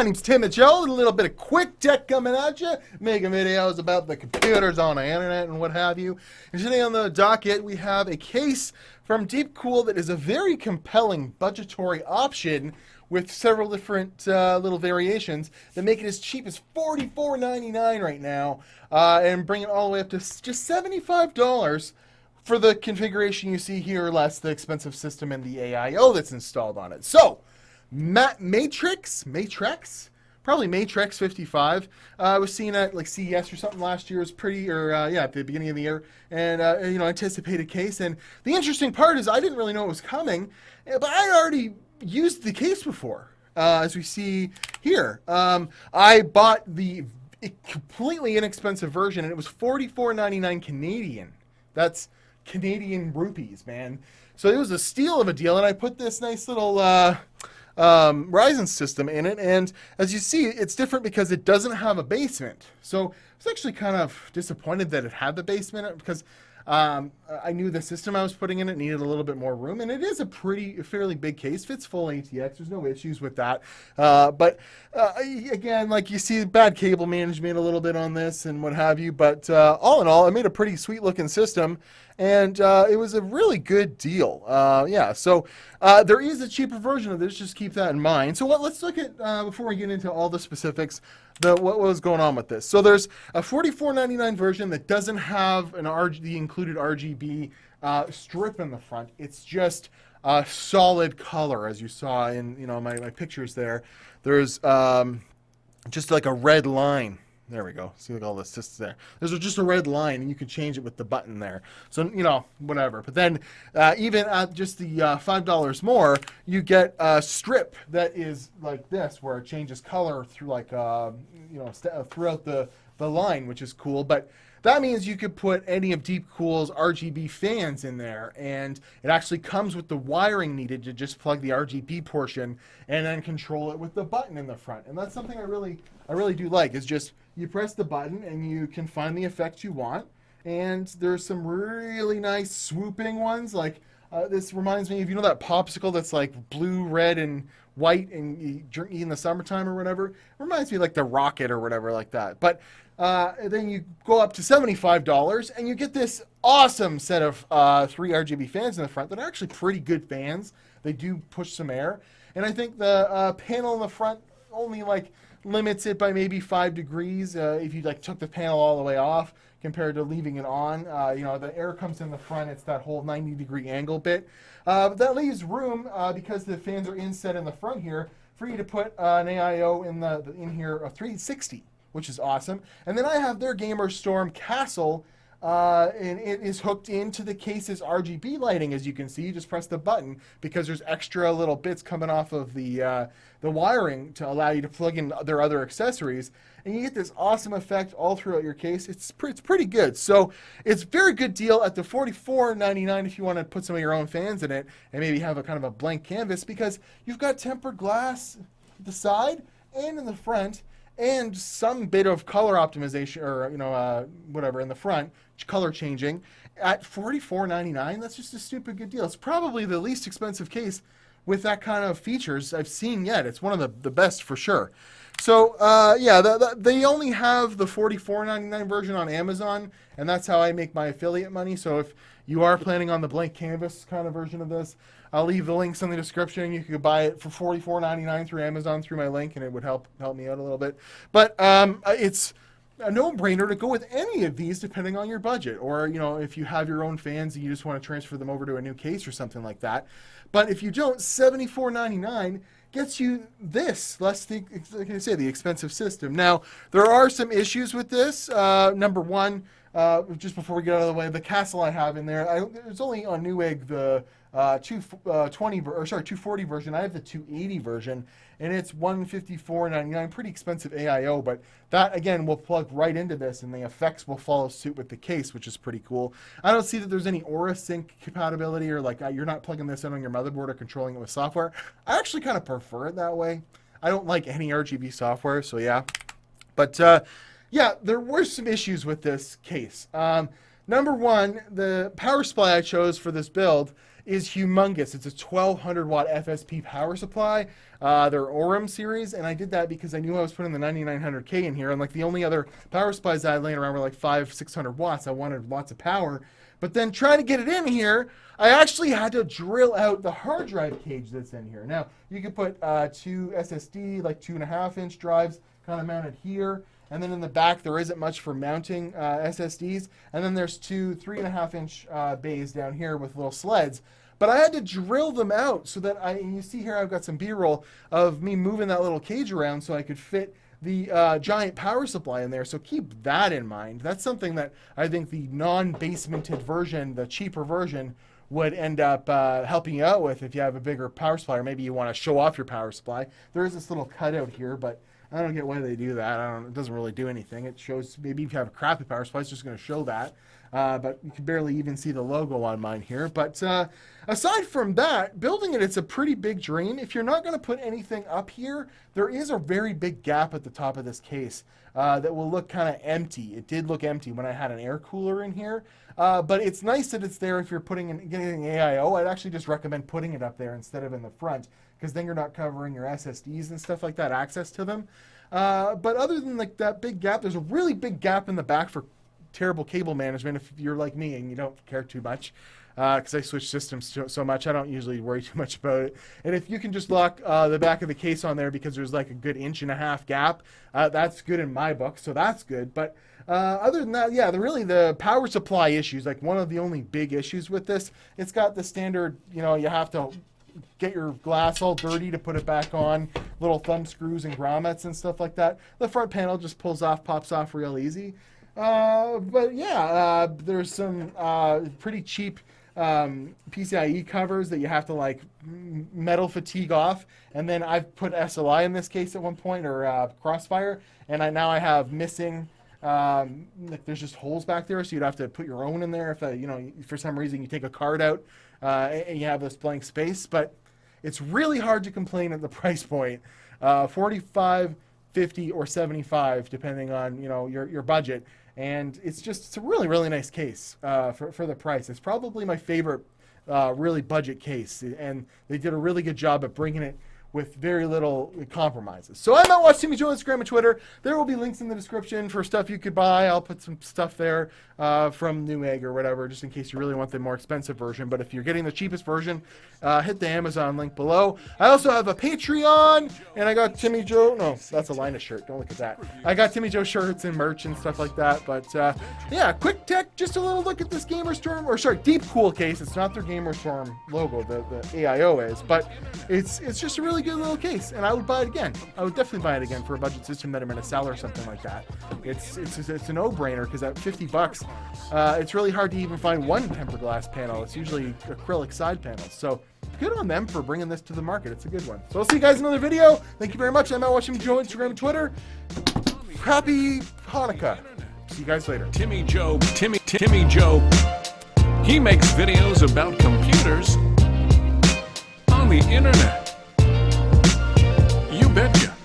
My name's Timmy, a little bit of quick tech coming at you, making videos about the computers on the internet and what have you. And today on the docket, we have a case from Deepcool that is a very compelling budgetary option with several different little variations that make it as cheap as $44.99 right now and bring it all the way up to just $75 for the configuration you see here, less the expensive system and the AIO that's installed on it. So, Matrexx, probably Matrexx 55. I was seeing at like CES or something last year. It was pretty, at the beginning of the year, and anticipated case. And the interesting part is I didn't really know it was coming, but I already used the case before, as we see here. I bought the completely inexpensive version, and it was $44.99 Canadian. That's Canadian rupees, man. So it was a steal of a deal, and I put this nice little Ryzen system in it, and as you see, it's different because it doesn't have a basement. So I was actually kind of disappointed that it had the basement because I knew the system I was putting in it needed a little bit more room, and it is a fairly big case, fits full ATX, there's no issues with that. But again, like you see, bad cable management a little bit on this and what have you, but all in all, I made a pretty sweet looking system, and it was a really good deal. So there is a cheaper version of this, just keep that in mind. So let's look at, before we get into all the specifics, what was going on with this. So there's a $44.99 version that doesn't have the included RGB strip in the front. It's just a solid color, as you saw in my pictures there. There's just like a red line. There we go. See, like all this just there. There's just a red line, and you can change it with the button there. So, whatever. But then, even at just the $5 more, you get a strip that is like this, where it changes color through throughout the line, which is cool. But that means you could put any of Deepcool's RGB fans in there, and it actually comes with the wiring needed to just plug the RGB portion and then control it with the button in the front. And that's something I really do like, is just you press the button and you can find the effect you want. And there's some really nice swooping ones, like this reminds me of, that popsicle that's like blue, red, and white, and you drink in the summertime or whatever. It reminds me like the Rocket or whatever like that. But then you go up to $75 and you get this awesome set of 3 RGB fans in the front that are actually pretty good fans. They do push some air. And I think the panel in the front only limits it by maybe 5 degrees if you took the panel all the way off compared to leaving it on. The air comes in the front. It's that whole 90-degree angle bit. But that leaves room, because the fans are inset in the front here, for you to put an AIO in here of 360. Which is awesome. And then I have their GamerStorm Castle, and it is hooked into the case's RGB lighting, as you can see. You just press the button because there's extra little bits coming off of the wiring to allow you to plug in their other accessories, and you get this awesome effect all throughout your case. It's pretty good. So it's a very good deal at the $44.99 if you want to put some of your own fans in it and maybe have a kind of a blank canvas, because you've got tempered glass at the side and in the front, and some bit of color optimization, or whatever in the front, color changing at $44.99. That's just a stupid good deal. It's probably the least expensive case with that kind of features I've seen yet. It's one of the best for sure. So they only have the $44.99 version on Amazon, and that's how I make my affiliate money. So if you are planning on the blank canvas kind of version of this, I'll leave the links in the description. You could buy it for $44.99 through Amazon through my link, and it would help me out a little bit. But it's a no-brainer to go with any of these depending on your budget, or if you have your own fans and you just want to transfer them over to a new case or something like that. But if you don't, $74.99 gets you this, less the expensive system. Now, there are some issues with this. Number one, just before we get out of the way, the Castle I have in there, there's only on Newegg the 240 version. I have the 280 version, and it's $154.99. Pretty expensive AIO, but that again will plug right into this, and the effects will follow suit with the case, which is pretty cool. I don't see that there's any Aura Sync compatibility, or you're not plugging this in on your motherboard or controlling it with software. I actually kind of prefer it that way. I don't like any RGB software, so yeah. But there were some issues with this case. Number one, the power supply I chose for this build is humongous. It's a 1200 watt FSP power supply, their Orem series, and I did that because I knew I was putting the 9900K in here, and like the only other power supplies I had laying around were like 500-600 watts. I wanted lots of power. But then trying to get it in here, I actually had to drill out the hard drive cage that's in here. Now, you could put 2 SSD, like 2.5-inch drives, kind of mounted here. And then in the back, there isn't much for mounting SSDs. And then there's 2 3.5-inch bays down here with little sleds. But I had to drill them out so that and you see here I've got some B-roll of me moving that little cage around so I could fit the giant power supply in there. So keep that in mind. That's something that I think the non-basemented version, the cheaper version, would end up helping you out with if you have a bigger power supply, or maybe you want to show off your power supply. There is this little cutout here, but I don't get why they do that. It doesn't really do anything. It shows, maybe if you have a crappy power supply, it's just going to show that. But you can barely even see the logo on mine here. But aside from that, building it's a pretty big dream. If you're not going to put anything up here, there is a very big gap at the top of this case that will look kind of empty. It did look empty when I had an air cooler in here. But it's nice that it's there if you're getting AIO. I'd actually just recommend putting it up there instead of in the front, because then you're not covering your SSDs and stuff like that, access to them. But other than like that big gap, there's a really big gap in the back for terrible cable management if you're like me and you don't care too much, because I switch systems so much. I don't usually worry too much about it. And if you can just lock the back of the case on there because there's like a good 1.5-inch gap, that's good in my book, so that's good. But other than that, yeah, the power supply issues, like one of the only big issues with this, it's got the standard, you have to get your glass all dirty to put it back on, little thumb screws and grommets and stuff like that. The front panel just pops off real easy. But yeah, there's some pretty cheap PCIe covers that you have to like metal fatigue off, and then I've put SLI in this case at one point, or Crossfire, and now I have missing like there's just holes back there, so you'd have to put your own in there if for some reason you take a card out and you have this blank space. But it's really hard to complain at the price point. 45, 50, or 75 depending on your budget, and it's a really nice case for the price. It's probably my favorite really budget case, and they did a really good job at bringing it with very little compromises. So I'm at Watch Timmy Joe on Instagram and Twitter. There will be links in the description for stuff you could buy. I'll put some stuff there from Newegg or whatever, just in case you really want the more expensive version. But if you're getting the cheapest version, hit the Amazon link below. I also have a Patreon, and I got Timmy Joe. No, that's a Linus shirt. Don't look at that. I got Timmy Joe shirts and merch and stuff like that. But yeah, quick tech, just a little look at this Gamerstorm, or sorry, Deepcool case. It's not their Gamerstorm logo, the AIO is, but it's just a really good little case, and I would buy it again. I would definitely buy it again for a budget system that I'm going to sell or something like that. It's a no-brainer, because at $50, it's really hard to even find one tempered glass panel. It's usually acrylic side panels. So good on them for bringing this to the market. It's a good one. So I'll see you guys in another video. Thank you very much. I'm out watching Joe on Instagram and Twitter. Happy Hanukkah. See you guys later. Timmy Joe. He makes videos about computers on the internet. You betcha.